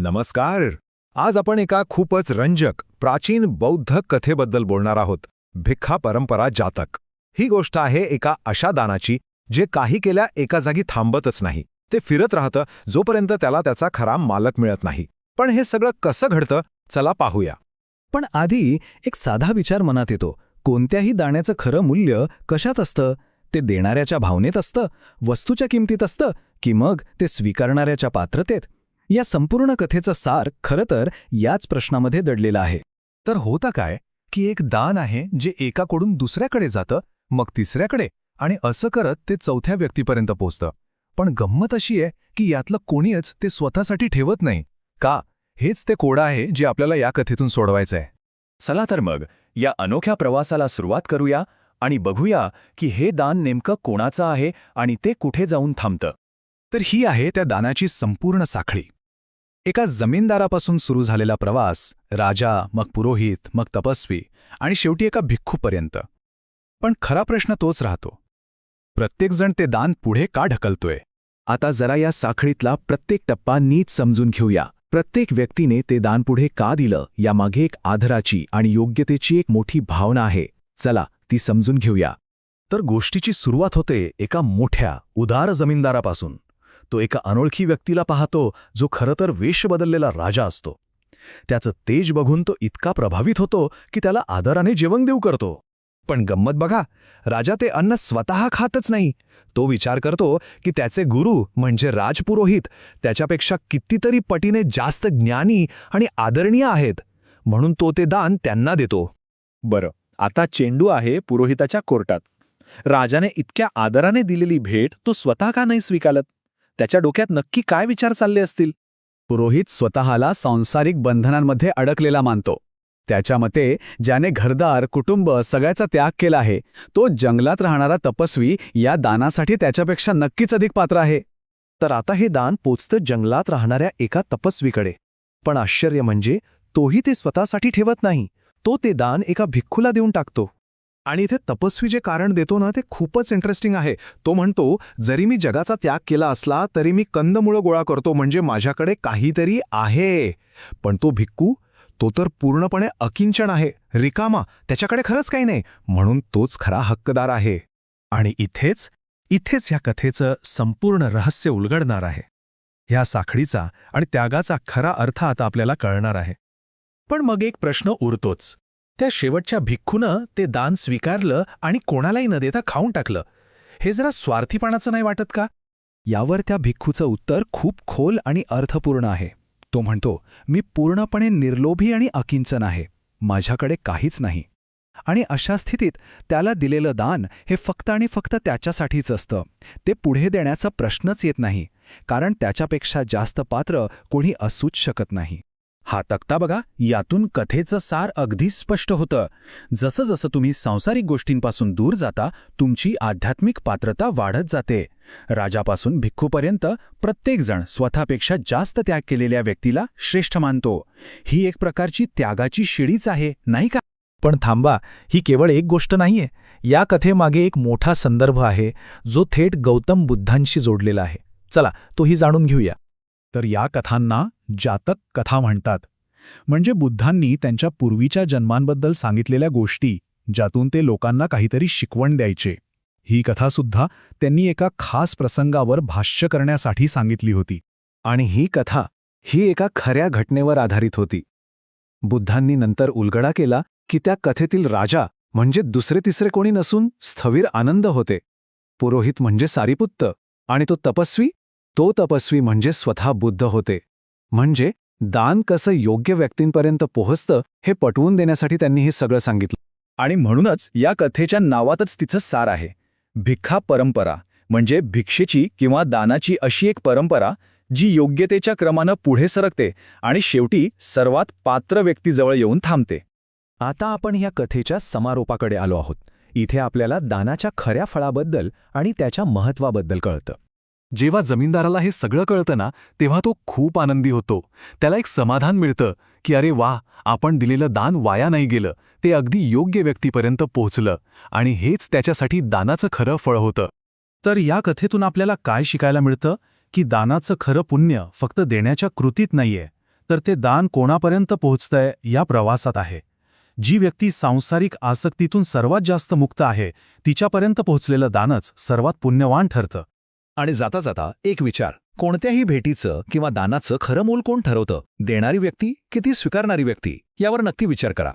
नमस्कार. आज आपण एका खूपच रंजक प्राचीन बौद्ध कथेबद्दल बोलणार आहोत. भिक्खा परंपरा जातक. ही गोष्ट आहे एका अशा दानाची जे काही केल्या एका जागी थांबतच नाही. ते फिरत राहतं जोपर्यंत त्याला त्याचा खरा मालक मिळत नाही. पण हे सगळं कसं घडतं चला पाहूया. पण आधी एक साधा विचार मनात येतो. कोणत्याही दाण्याचं खरं मूल्य कशात असतं? ते देणाऱ्याच्या भावनेत असतं, वस्तूच्या किमतीत असतं, की मग ते स्वीकारणाऱ्याच्या पात्रतेत? या संपूर्ण कथेचं सार खरं तर याच प्रश्नामध्ये दडलेलं आहे. तर होतं काय की एक दान आहे जे एकाकडून दुसऱ्याकडे जातं, मग तिसऱ्याकडे, आणि असं करत ते चौथ्या व्यक्तीपर्यंत पोहोचतं. पण गंमत अशी आहे की यातलं कोणीच ते स्वतःसाठी ठेवत नाही. का? हेच ते कोडं आहे जे आपल्याला या कथेतून सोडवायचं आहे. चला तर मग या अनोख्या प्रवासाला सुरुवात करूया आणि बघूया की हे दान नेमकं कोणाचं आहे आणि ते कुठे जाऊन थांबतं. तर ही आहे त्या दानाची संपूर्ण साखळी. एका जमीनदारापासून सुरू झालेला प्रवास, राजा, मग पुरोहित, मग तपस्वी आणि शेवटी एका भिक्खूपर्यंत. पण खरा प्रश्न तोच राहतो, प्रत्येकजण ते दान पुढे का ढकलतोय? आता जरा या साखळीतला प्रत्येक टप्पा नीट समजून घेऊया. प्रत्येक व्यक्तीने ते दान पुढे का दिलं यामागे एक आदराची आणि योग्यतेची एक मोठी भावना आहे. चला ती समजून घेऊया. तर गोष्टीची सुरुवात होते एका मोठ्या उदार जमीनदारापासून. तो एका अनोळखी व्यक्तीला पाहतो जो खरं तर वेश बदललेला राजा असतो. त्याचं तेज बघून तो इतका प्रभावित होतो की त्याला आदराने जेवण देऊ करतो. पण गंमत बघा, राजा ते अन्न स्वतः खातच नाही. तो विचार करतो की त्याचे गुरु म्हणजे राजपुरोहित त्याच्यापेक्षा कितीतरी पटीने जास्त ज्ञानी आणि आदरणीय आहेत, म्हणून तो ते दान त्यांना देतो. बरं, आता चेंडू आहे पुरोहिताच्या कोर्टात. राजाने इतक्या आदराने दिलेली भेट तो स्वतः का नाही स्वीकारत? त्याच्या डोक्यात नक्की काय विचार चालले असतील? पुरोहित स्वतःला सांसारिक बंधनांमध्ये अडकलेला मानतो. त्याच्या मते ज्याने घरदार, कुटुंब सगळ्याचा त्याग केला आहे तो जंगलात राहणारा तपस्वी या दानासाठी त्याच्यापेक्षा नक्कीच अधिक पात्र आहे. तर आता हे दान पोचतं जंगलात राहणाऱ्या एका तपस्वीकडे. पण आश्चर्य म्हणजे तोही ते स्वतःसाठी ठेवत नाही. तो ते दान एका भिक्खूला देऊन टाकतो. आणि इथे तपस्वी जे कारण देतो ना ते खूपच इंटरेस्टिंग आहे. तो म्हणतो, जरी मी जगाचा त्याग केला असला तरी मी कंदमुळं गोळा करतो, म्हणजे माझ्याकडे काहीतरी आहे. पण तो भिक्खू, तो तर पूर्णपणे अकिंचन आहे, रिकामा, त्याच्याकडे खरंच काही नाही, म्हणून तोच खरा हक्कदार आहे. आणि इथेच ह्या कथेचं संपूर्ण रहस्य उलगडणार आहे. ह्या साखळीचा आणि त्यागाचा खरा अर्थ आता आपल्याला कळणार आहे. पण मग एक प्रश्न उरतोच. त्या शेवटच्या भिक्खूनं ते दान स्वीकारलं आणि कोणालाही न देता खाऊन टाकलं. हे जरा स्वार्थीपणाचं नाही वाटत का? यावर त्या भिक्खूचं उत्तर खूप खोल आणि अर्थपूर्ण आहे. तो म्हणतो, मी पूर्णपणे निर्लोभी आणि अकिंचन आहे, माझ्याकडे काहीच नाही. आणि अशा स्थितीत त्याला दिलेलं दान हे फक्त आणि फक्त त्याच्यासाठीच असतं. ते पुढे देण्याचा प्रश्नच येत नाही, कारण त्याच्यापेक्षा जास्त पात्र कोणी असूच शकत नाही. हा तक्ता बघा, यातून कथेचं सार अगदी स्पष्ट होतं. जसं जसं तुम्ही सांसारिक गोष्टींपासून दूर जाता तुमची आध्यात्मिक पात्रता वाढत जाते. राजापासून भिक्खूपर्यंत प्रत्येकजण स्वतःपेक्षा जास्त त्याग केलेल्या व्यक्तीला श्रेष्ठ मानतो. ही एक प्रकारची त्यागाची शिडीच आहे, नाही का? पण थांबा, ही केवळ एक गोष्ट नाहीये. या कथेमागे एक मोठा संदर्भ आहे जो थेट गौतम बुद्धांशी जोडलेला आहे. चला तोही जाणून घेऊया. तर या कथांना जातक कथा म्हणतात. म्हणजे बुद्धांनी त्यांच्या पूर्वीच्या जन्मांबद्दल सांगितलेल्या गोष्टी, ज्यातून ते लोकांना काहीतरी शिकवण द्यायचे. ही कथासुद्धा त्यांनी एका खास प्रसंगावर भाष्य करण्यासाठी सांगितली होती. आणि ही कथा एका खऱ्या घटनेवर आधारित होती. बुद्धांनी नंतर उलगडा केला की त्या कथेतील राजा म्हणजे दुसरे तिसरे कोणी नसून स्थविर आनंद होते. पुरोहित म्हणजे सारिपुत्त, आणि तो तपस्वी म्हणजे स्वतः बुद्ध होते. म्हणजे दान कसं योग्य व्यक्तींपर्यंत पोहोचतं हे पटवून देण्यासाठी त्यांनी हे सगळं सांगितलं. आणि म्हणूनच या कथेच्या नावातच तिचं सार आहे. भिक्खा परंपरा म्हणजे भिक्षेची किंवा दानाची अशी एक परंपरा जी योग्यतेच्या क्रमानं पुढे सरकते आणि शेवटी सर्वात पात्र व्यक्तीजवळ येऊन थांबते. आता आपण ह्या कथेच्या समारोपाकडे आलो आहोत. इथे आपल्याला दानाच्या खऱ्या फळाबद्दल आणि त्याच्या महत्त्वाबद्दल कळतं. जेव्हा जमीनदाराला हे सगळं कळतं ना, तेव्हा तो खूप आनंदी होतो. त्याला एक समाधान मिळतं की अरे वा, आपण दिलेलं दान वाया नाही गेलं, ते अगदी योग्य व्यक्तीपर्यंत पोहोचलं, आणि हेच त्याच्यासाठी दानाचं खरं फळ होतं. तर या कथेतून आपल्याला काय शिकायला मिळतं की दानाचं खरं पुण्य फक्त देण्याच्या कृतीत नाहीये, तर ते दान कोणापर्यंत पोहोचतंय या प्रवासात आहे. जी व्यक्ती सांसारिक आसक्तीतून सर्वात जास्त मुक्त आहे तिच्यापर्यंत पोहोचलेलं दानच सर्वात पुण्यवान ठरतं. आणि जाता जाता एक विचार, कोणत्याही भेटीचं किंवा दानाचं खरं मोल कोण ठरवतं? देणारी व्यक्ती की ती स्वीकारणारी व्यक्ती? यावर नक्की विचार करा.